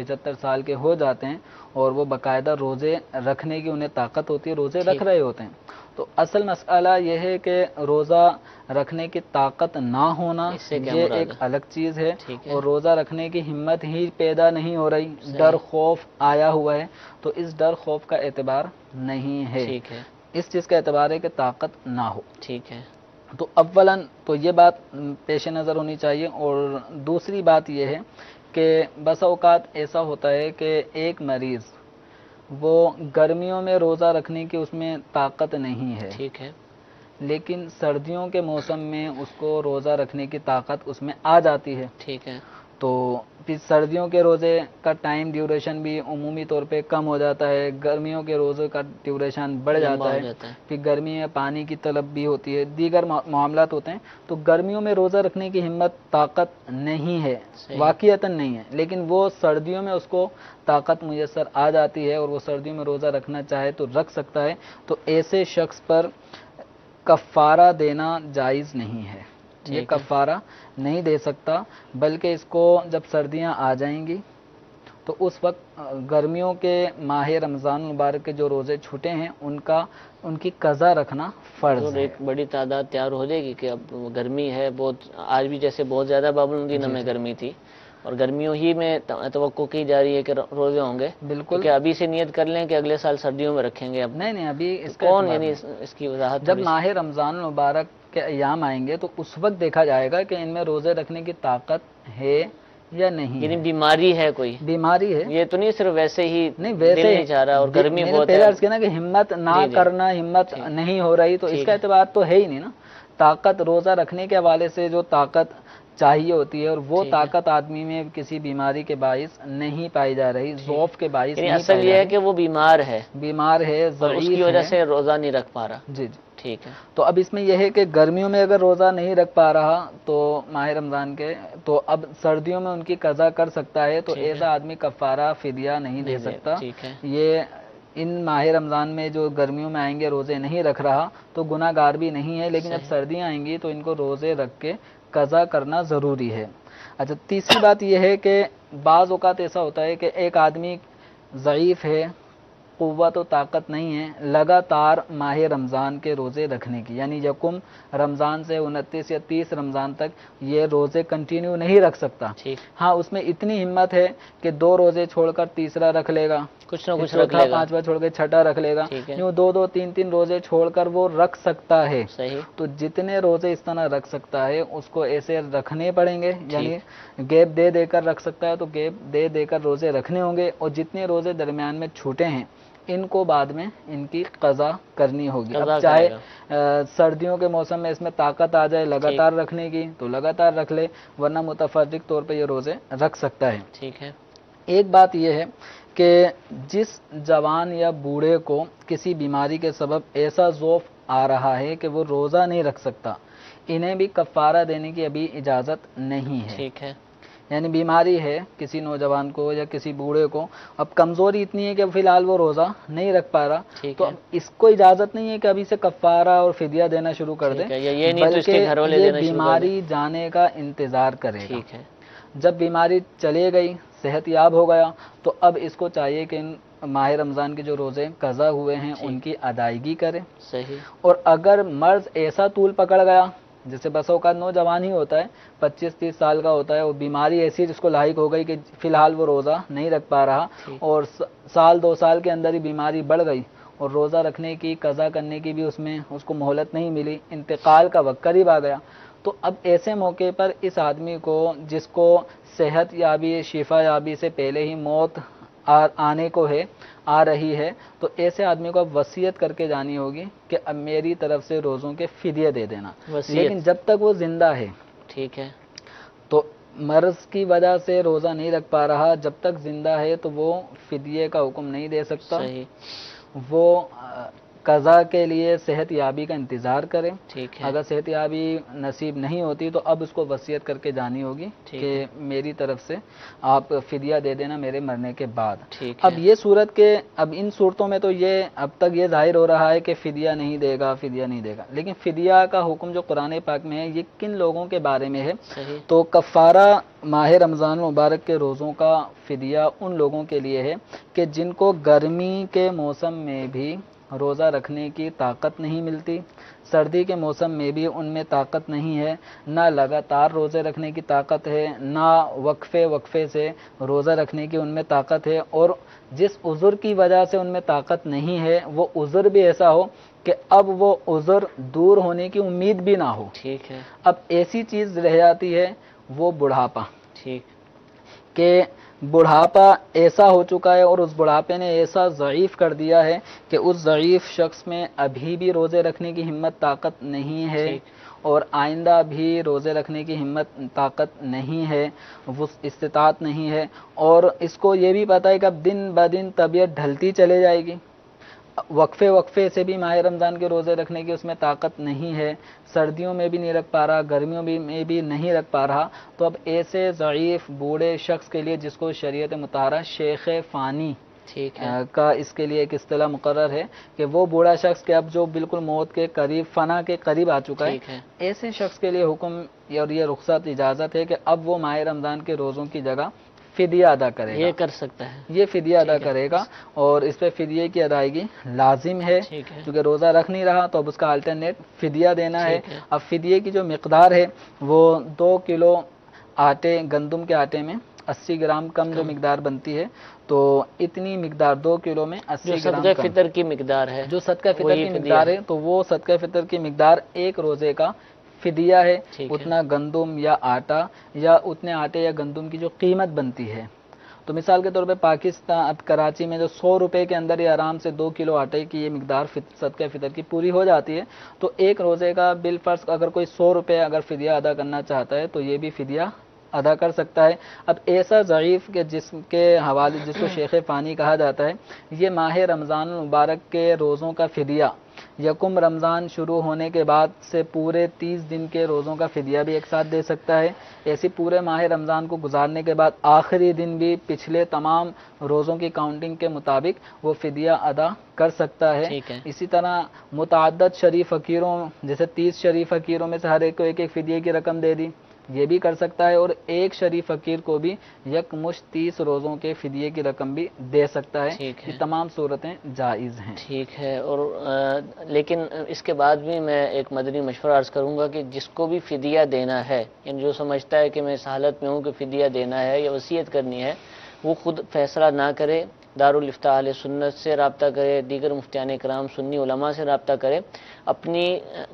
B: 75 سال کے ہو جاتے ہیں اور وہ باقاعدہ روزے رکھنے کی انہیں طاقت ہوتی ہے، روزے رکھ رہے ہوتے ہیں۔ تو اصل مسئلہ یہ ہے کہ روزہ رکھنے کی طاقت نہ ہونا یہ ایک الگ چیز ہے، اور روزہ رکھنے کی ہمت ہی پیدا نہیں ہو رہی، ڈر خوف آیا ہوا ہے، تو اس ڈر خوف کا اعتبار نہیں ہے، اس چیز کا اعتبار ہے کہ طاقت نہ ہو۔
A: ٹھیک ہے،
B: تو اولاً تو یہ بات پیش نظر ہونی چاہیے، اور دوسری بات یہ ہے کہ بسا اوقات ایسا ہوتا ہے کہ ایک مریض وہ گرمیوں میں روزہ رکھنے کی اس میں طاقت نہیں ہے،
A: ٹھیک ہے،
B: لیکن سردیوں کے موسم میں اس کو روزہ رکھنے کی طاقت اس میں آ جاتی ہے،
A: ٹھیک ہے،
B: تو پھر سردیوں کے روزے کا ٹائم ڈیوریشن بھی عمومی طور پہ کم ہو جاتا ہے، گرمیوں کے روزے کا ڈیوریشن بڑھ جاتا ہے، پھر گرمی میں پانی کی طلب بھی ہوتی ہے، دیگر معاملات ہوتے ہیں، تو گرمیوں میں روزہ رکھنے کی ہمت طاقت نہیں ہے، واقعتاً نہیں ہے، لیکن وہ سردیوں میں اس کو طاقت میسر آ جاتی ہے اور وہ سردیوں میں روزہ رکھنا چاہے تو رکھ سکتا ہے، تو ایسے شخص پر کفارہ دینا جائز نہیں ہے، یہ کفارہ نہیں دے سکتا، بلکہ اس کو جب سردیاں آ جائیں گی تو اس وقت گرمیوں کے ماہ رمضان مبارک کے جو روزے چھوٹے ہیں ان کی قضا رکھنا فرض ہے۔
A: ایک بڑی تعداد تیار ہو جائے گی کہ اب گرمی ہے بہت، آج بھی جیسے بہت زیادہ پابندی میں گرمی تھی، اور گرمیوں ہی میں توقع کی جا رہی ہے کہ روزے ہوں گے،
B: بالکل،
A: کہ ابھی سے نیت کر لیں کہ اگلے سال سردیوں میں رکھیں گے۔ اب
B: نہیں ابھی اس
A: کون، یعنی اس کی وضاحت،
B: جب ماہ رمضان مبارک کے ایام آئیں گے تو اس وقت دیکھا جائے گا کہ ان میں روزے رکھنے کی طاقت ہے یا نہیں،
A: یعنی بیماری ہے، کوئی
B: بیماری ہے،
A: یہ تو نہیں صرف ویسے ہی
B: نہیں، ویسے
A: نہیں چاہ رہا اور گرمی بہت ہے،
B: پہلے عرض کیا نا کہ ہمت نہ کرنا، ہمت نہیں ہو رہی، تو اس کا اعتبار تو ہے ہی نہیں نا۔ طاقت روزہ رکھنے کے حوالے سے جو طاقت چاہیے ہوتی ہے اور وہ طاقت آدمی میں کسی بیماری کے باعث نہیں پائی جا رہی، ضعف کے باعث نہیں،
A: اصل یہ ہے کہ وہ بیمار ہے،
B: ضعیف
A: اس کی وجہ سے روزہ نہیں رکھ پا رہا۔
B: جی،
A: ٹھیک ہے۔
B: تو اب اس میں یہ ہے کہ گرمیوں میں اگر روزہ نہیں رکھ پا رہا تو ماہ رمضان کے، تو اب سردیوں میں ان کی قضا کر سکتا ہے، تو ایسا آدمی کفارہ فدیہ نہیں دے سکتا۔ یہ ان ماہ رمضان میں جو گرمیوں میں آئیں گے روزے نہیں رکھ رہا تو گناہ گار بھی نہیں ہے، لیکن جب سردیاں آئیں گی تو ان کو روزے رکھ کے قضا کرنا ضروری ہے۔ اچھا، تیسری بات یہ ہے کہ بعض اوقات ایسا ہوتا ہے کہ ایک آدمی ضعیف ہے، قوت و طاقت نہیں ہے لگاتار ماہ رمضان کے روزے رکھنے کی، یعنی یکم رمضان سے 29 یا 30 رمضان تک یہ روزے کنٹینیو نہیں رکھ سکتا۔ ہاں اس میں اتنی ہمت ہے کہ 2 روزے چھوڑ کر تیسرا رکھ لے گا،
A: کچھ نہ کچھ رکھ
B: چوتھا
A: لے گا،
B: 5واں چھوڑ کے چھٹا رکھ لے گا، یوں 2 3 روزے چھوڑ کر وہ رکھ سکتا ہے۔
A: صحیح۔
B: تو جتنے روزے اس طرح رکھ سکتا ہے اس کو ایسے رکھنے پڑیں گے، یعنی گیپ دے کر رکھ سکتا ہے تو گیپ دے کر روزے رکھنے ہوں گے، اور جتنے روزے درمیان میں چھوٹے ہیں ان کو بعد میں ان کی قضا کرنی ہوگی۔ اب چاہے سردیوں کے موسم میں اس میں طاقت آ جائے لگاتار رکھنے کی تو لگاتار رکھ لے، ورنہ متفرق طور پہ یہ روزے رکھ سکتا ہے۔
A: ٹھیک ہے۔
B: ایک بات یہ ہے کہ جس جوان یا بوڑھے کو کسی بیماری کے سبب ایسا ضعف آ رہا ہے کہ وہ روزہ نہیں رکھ سکتا، انہیں بھی کفارہ دینے کی ابھی اجازت نہیں ہے۔
A: ٹھیک ہے،
B: یعنی بیماری ہے کسی نوجوان کو یا کسی بوڑھے کو، اب کمزوری اتنی ہے کہ فی الحال وہ روزہ نہیں رکھ پا رہا، تو اب اس کو اجازت نہیں ہے کہ ابھی سے کفارہ اور فدیہ دینا شروع کر دے، بلکہ یہ بیماری جانے کا انتظار کرے گا۔ جب بیماری چلے گئی، صحت یاب ہو گیا، تو اب اس کو چاہیے کہ ان ماہ رمضان کے جو روزے قضا ہوئے ہیں ان کی ادائیگی کرے۔
A: صحیح۔
B: اور اگر مرض ایسا طول پکڑ گیا، جیسے بس اوقات نوجوان ہی ہوتا ہے، 25-30 سال کا ہوتا ہے، اور بیماری ایسی جس کو لاحق ہو گئی کہ فی الحال وہ روزہ نہیں رکھ پا رہا، اور سال 2 سال کے اندر ہی بیماری بڑھ گئی اور روزہ رکھنے کی قضا کرنے کی بھی اس کو مہلت نہیں ملی، انتقال کا وقت قریب آ گیا، تو اب ایسے موقع پر اس آدمی کو جس کو صحت یابی شفا یابی سے پہلے ہی موت آنے کو ہے، آ رہی ہے، تو ایسے آدمی کو اب وصیت کر کے جانی ہوگی کہ اب میری طرف سے روزوں کے فدیے دے دینا، لیکن جب تک وہ زندہ ہے،
A: ٹھیک ہے،
B: تو مرض کی وجہ سے روزہ نہیں رکھ پا رہا، جب تک زندہ ہے تو وہ فدیے کا حکم نہیں دے سکتا، وہ قضا کے لیے صحت یابی کا انتظار کرے۔ اگر صحت یابی نصیب نہیں ہوتی تو اب اس کو وصیت کر کے جانی ہوگی کہ میری طرف سے آپ فدیہ دے دینا میرے مرنے کے بعد۔ اب یہ صورت کے اب ان صورتوں میں تو یہ اب تک یہ ظاہر ہو رہا ہے کہ فدیہ نہیں دے گا، فدیہ نہیں دے گا، لیکن فدیہ کا حکم جو قرآن پاک میں ہے یہ کن لوگوں کے بارے میں ہے؟ تو کفارہ ماہ رمضان مبارک کے روزوں کا فدیہ ان لوگوں کے لیے ہے کہ جن کو گرمی کے موسم میں بھی روزہ رکھنے کی طاقت نہیں ملتی، سردی کے موسم میں بھی ان میں طاقت نہیں ہے، نہ لگاتار روزے رکھنے کی طاقت ہے، نہ وقفے سے روزہ رکھنے کی ان میں طاقت ہے، اور جس عذر کی وجہ سے ان میں طاقت نہیں ہے وہ عذر بھی ایسا ہو کہ اب وہ عذر دور ہونے کی امید بھی نہ ہو۔
A: ٹھیک ہے،
B: اب ایسی چیز رہ جاتی ہے وہ بڑھاپا،
A: ٹھیک،
B: کہ بڑھاپا ایسا ہو چکا ہے اور اس بڑھاپے نے ایسا ضعیف کر دیا ہے کہ اس ضعیف شخص میں ابھی بھی روزے رکھنے کی ہمت طاقت نہیں ہے، اور آئندہ بھی روزے رکھنے کی ہمت طاقت نہیں ہے، وہ استطاعت نہیں ہے، اور اس کو یہ بھی پتہ ہے کہ اب دن بدن طبیعت ڈھلتی چلے جائے گی، وقفے سے بھی ماہ رمضان کے روزے رکھنے کی اس میں طاقت نہیں ہے، سردیوں میں بھی نہیں رکھ پا رہا، گرمیوں میں بھی نہیں رکھ پا رہا، تو اب ایسے ضعیف بوڑھے شخص کے لیے جس کو شریعت مطہرہ شیخ فانی کا اس کے لیے ایک اصطلاح مقرر ہے کہ وہ بوڑھا شخص کہ اب جو بالکل موت کے قریب فنا کے قریب آ چکا ہے، ایسے شخص کے لیے حکم اور یہ رخصت اجازت ہے کہ اب وہ ماہ رمضان کے روزوں کی جگہ فدیہ ادا کرے گا،
A: یہ کر سکتا ہے،
B: یہ فدیہ ادا کرے گا، اور اس پہ فدیے کی ادائیگی لازم ہے، کیونکہ روزہ رکھ نہیں رہا تو اب اس کا الٹرنیٹ فدیہ دینا ہے۔ اب فدیے کی جو مقدار ہے وہ 2 کلو آٹے، گندم کے آٹے میں 80 گرام کم جو مقدار بنتی ہے، تو اتنی مقدار 2 کلو میں 80 گرام
A: صدقہ فطر کی مقدار ہے،
B: جو صدقہ فطر کی مقدار ہے، تو وہ صدقہ فطر کی مقدار ایک روزے کا فدیہ ہے، اتنا گندم یا آٹا یا اتنے آٹے یا گندم کی جو قیمت بنتی ہے۔ تو مثال کے طور پہ پاکستان کراچی میں جو 100 روپے کے اندر ہی آرام سے 2 کلو آٹے کی یہ مقدار صدقہ فطر کی پوری ہو جاتی ہے، تو ایک روزے کا بالفرض اگر کوئی 100 روپے اگر فدیہ ادا کرنا چاہتا ہے تو یہ بھی فدیہ ادا کر سکتا ہے۔ اب ایسا ضعیف کہ جس کے حوالے جس کو شیخ فانی کہا جاتا ہے، یہ ماہ رمضان مبارک کے روزوں کا فدیہ یکم رمضان شروع ہونے کے بعد سے پورے 30 دن کے روزوں کا فدیہ بھی ایک ساتھ دے سکتا ہے، ایسی پورے ماہ رمضان کو گزارنے کے بعد آخری دن بھی پچھلے تمام روزوں کی کاؤنٹنگ کے مطابق وہ فدیہ ادا کر سکتا ہے۔ اسی طرح متعدد شریف فقیروں، جیسے 30 شریف فقیروں میں سے ہر ایک کو ایک ایک فدیے کی رقم دے دی، یہ بھی کر سکتا ہے، اور ایک شریف فقیر کو بھی یکمشت 30 روزوں کے فدیے کی رقم بھی دے سکتا ہے۔ یہ تمام صورتیں جائز ہیں۔
A: ٹھیک ہے، اور لیکن اس کے بعد بھی میں ایک مدنی مشورہ عرض کروں گا کہ جس کو بھی فدیہ دینا ہے، یعنی جو سمجھتا ہے کہ میں اس حالت میں ہوں کہ فدیہ دینا ہے یا وصیت کرنی ہے، وہ خود فیصلہ نہ کرے، دارالفتاء اہل سنت سے رابطہ کرے، دیگر مفتیان کرام سنی علماء سے رابطہ کرے، اپنی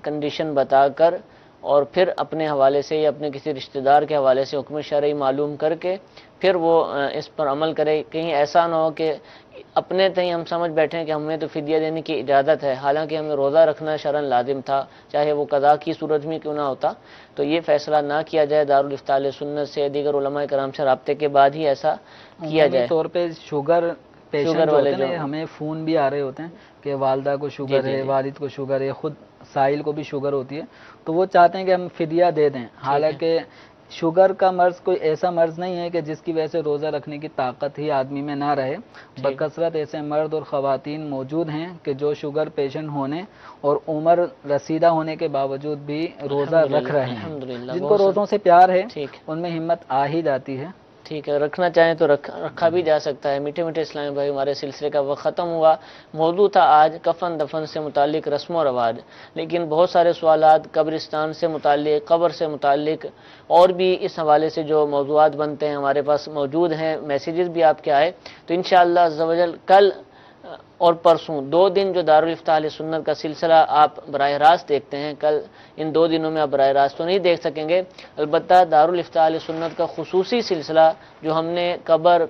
A: کنڈیشن بتا کر، اور پھر اپنے حوالے سے یا اپنے کسی رشتہ دار کے حوالے سے حکم شرعی معلوم کر کے پھر وہ اس پر عمل کرے۔ کہیں ایسا نہ ہو کہ اپنے تئیں ہم سمجھ بیٹھیں کہ ہمیں تو فدیہ دینے کی اجازت ہے، حالانکہ ہمیں روزہ رکھنا شرعاً لازم تھا، چاہے وہ قضا کی صورت میں کیوں نہ ہوتا۔ تو یہ فیصلہ نہ کیا جائے، دارالفتاء اہل سنت سے، دیگر علماء کرام سے رابطے کے بعد ہی ایسا کیا جائے۔
B: طور پہ شوگر پیشنٹ ہوتے ہیں، ہمیں فون بھی آ رہے ہوتے ہیں کہ والدہ کو شوگر ہے، والد کو شوگر ہے، خود سائل کو بھی شوگر ہوتی ہے، تو وہ چاہتے ہیں کہ ہم فدیہ دے دیں، حالانکہ شوگر کا مرض کوئی ایسا مرض نہیں ہے کہ جس کی وجہ سے روزہ رکھنے کی طاقت ہی آدمی میں نہ رہے۔ بکثرت ایسے مرد اور خواتین موجود ہیں کہ جو شوگر پیشنٹ ہونے اور عمر رسیدہ ہونے کے باوجود بھی روزہ رکھ رہے ہیں۔ جن کو روزوں سے پیار ہے ان میں ہمت آ ہی جاتی ہے۔
A: ٹھیک ہے، رکھنا چاہیں تو رکھا بھی جا سکتا ہے۔ میٹھے میٹھے اسلامی بھائی، ہمارے سلسلے کا وقت ختم ہوا۔ موضوع تھا آج کفن دفن سے متعلق رسم و رواج، لیکن بہت سارے سوالات قبرستان سے متعلق، قبر سے متعلق اور بھی اس حوالے سے جو موضوعات بنتے ہیں ہمارے پاس موجود ہیں، میسیجز بھی آپ کے آئے، تو انشاءاللہ عز و جل کل اور پرسوں 2 دن جو دارالفتاء اہل سنت کا سلسلہ آپ براہ راست دیکھتے ہیں، کل ان 2 دنوں میں آپ براہ راست تو نہیں دیکھ سکیں گے، البتہ دارالفتاء اہل سنت کا خصوصی سلسلہ جو ہم نے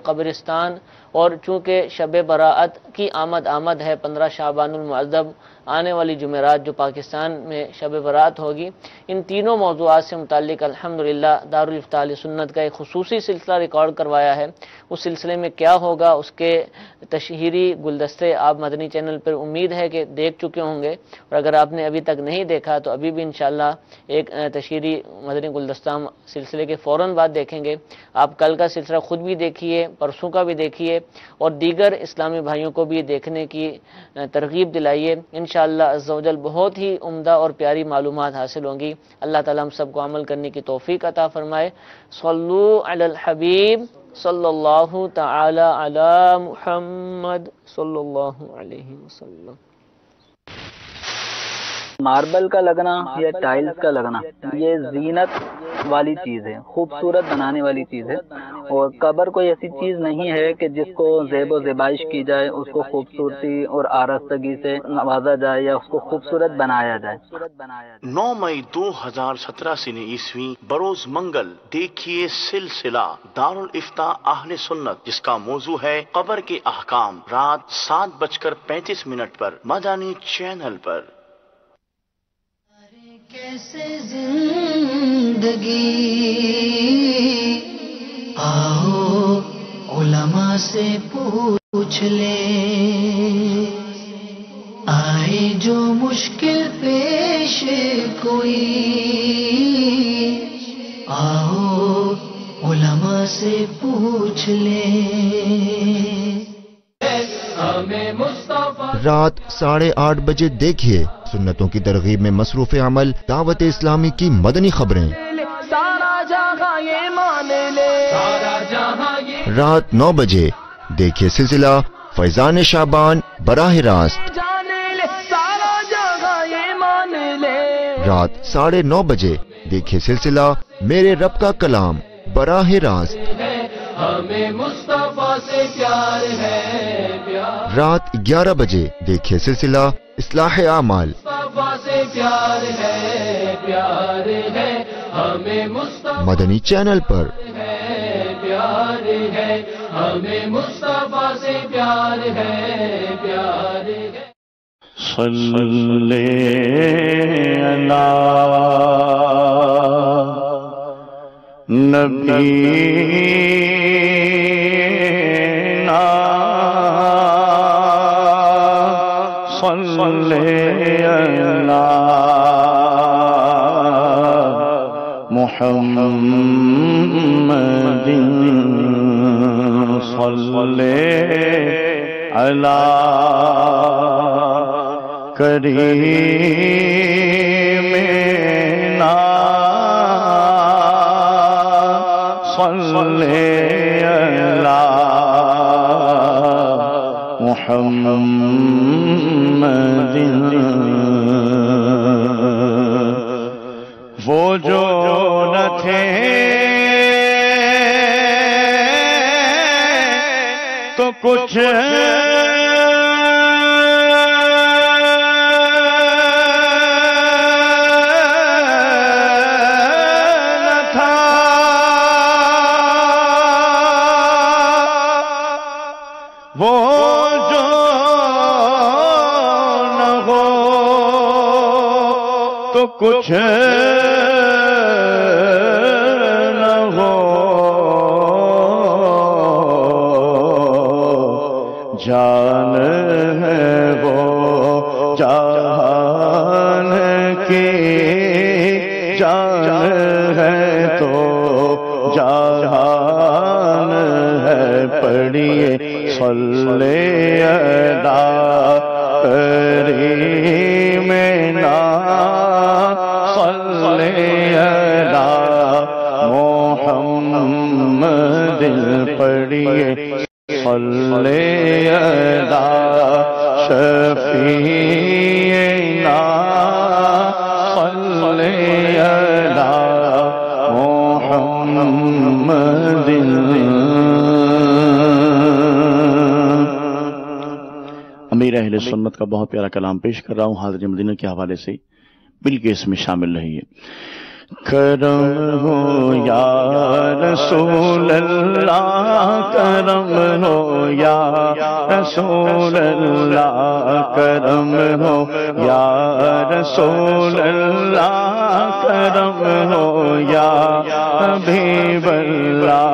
A: قبرستان، اور چونکہ شب براءت کی آمد ہے 15 شعبان المعظم، آنے والی جمعرات جو پاکستان میں شب براءت ہوگی، ان تینوں موضوعات سے متعلق الحمدللہ دارالفتاء اہل سنت کا ایک خصوصی سلسلہ ریکارڈ کروایا ہے۔ اس سلسلے میں کیا ہوگا، اس کے تشہیری گلدستے آپ مدنی چینل پر امید ہے کہ دیکھ چکے ہوں گے، اور اگر آپ نے ابھی تک نہیں دیکھا تو ابھی بھی انشاءاللہ ایک تشہیری مدنی گلدستہ سلسلے کے فوراً بعد دیکھیں گے۔ آپ کل کا سلسلہ خود بھی دیکھیے، پرسوں کا بھی دیکھیے، اور دیگر اسلامی بھائیوں کو بھی دیکھنے کی ترغیب دلائیے۔ انشاءاللہ عز و جل بہت ہی عمدہ اور پیاری معلومات حاصل ہوں گی۔ اللہ تعالیٰ ہم سب کو عمل کرنے کی توفیق عطا فرمائے۔ صلو علی الحبیب صلی اللہ تعالی علی محمد صلی اللہ علیہ وسلم۔
B: ماربل کا لگنا یا ٹائلز کا لگنا یہ زینت والی چیز ہے، خوبصورت بنانے والی چیز ہے، اور قبر کوئی ایسی چیز نہیں ہے کہ جس کو زیب و زیبائش کی جائے، اس کو خوبصورتی اور آراستگی سے نوازا جائے یا اس کو خوبصورت بنایا جائے۔
I: 9 مئی 2017 سنی عیسوی بروز منگل دیکھیے سلسلہ دارالفتاء اہل سنت، جس کا موضوع ہے قبر کے احکام، رات 7:35 پر مدنی چینل پر۔
J: کیسے زندگی آؤ علماء سے پوچھ لیں، آئے جو مشکل پیش کوئی آؤ علماء سے پوچھ لیں۔
K: رات 8:30 بجے دیکھیے سنتوں کی ترغیب میں مصروف عمل دعوت اسلامی کی مدنی خبریں۔ رات 9 بجے دیکھیے سلسلہ فیضان شعبان براہ راست۔ رات 9:30 بجے دیکھیے سلسلہ میرے رب کا کلام براہ راست۔
J: ہمیں مصطفیٰ سے پیار ہے،
K: رات 11 بجے دیکھیے سلسلہ اصلاح اعمال۔
J: مصطفیٰ سے پیار ہے، پیار ہے ہمیں مصطفیٰ
K: مدنی چینل پر۔
J: پیار ہے ہمیں مصطفیٰ سے پیار ہے، پیار ہے۔
I: صلی علی نبینا صلی علی محمد صلی علی کریمنا صلی علی محمد وہ جو نہ تھے تو کچھ وہ جو نہ ہو تو کچھ نہ ہو جان ہے وہ جہان کی جان ہے تو جہان ہے پڑھیے صلی علی کریمنا صلی علی محمد پڑھیے صلی علی شفیعنا صلی علی محمد امیر اہل سنت کا بہت پیارا کلام پیش کر رہا ہوں حاضر مدینہ کے حوالے سے، مل کے اس میں شامل رہیے۔ کرم ہو یا رسول اللہ، کرم ہو یا رسول اللہ، کرم ہو یا رسول اللہ، کرم ہو یا حبیب اللہ،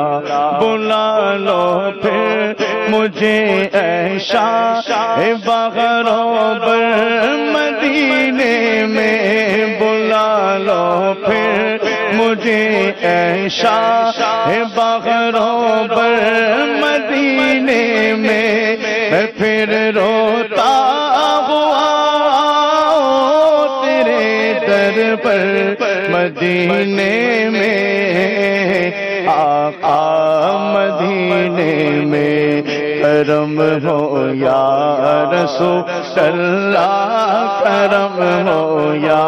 I: بلا لو پھر مجھے اے شاہ بغروبر مدینے میں، بلا لو پھر مجھے اے شاہ بغروبر مدینے میں، پھر روتا ہوا تیرے در پر مدینے میں، آقا مدینے میں، کرم ہو یا رسول اللہ، کرم ہو یا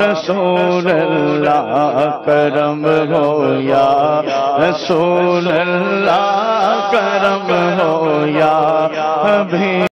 I: رسول اللہ، کرم ہو یا رسول اللہ، کرم ہو یا حبیب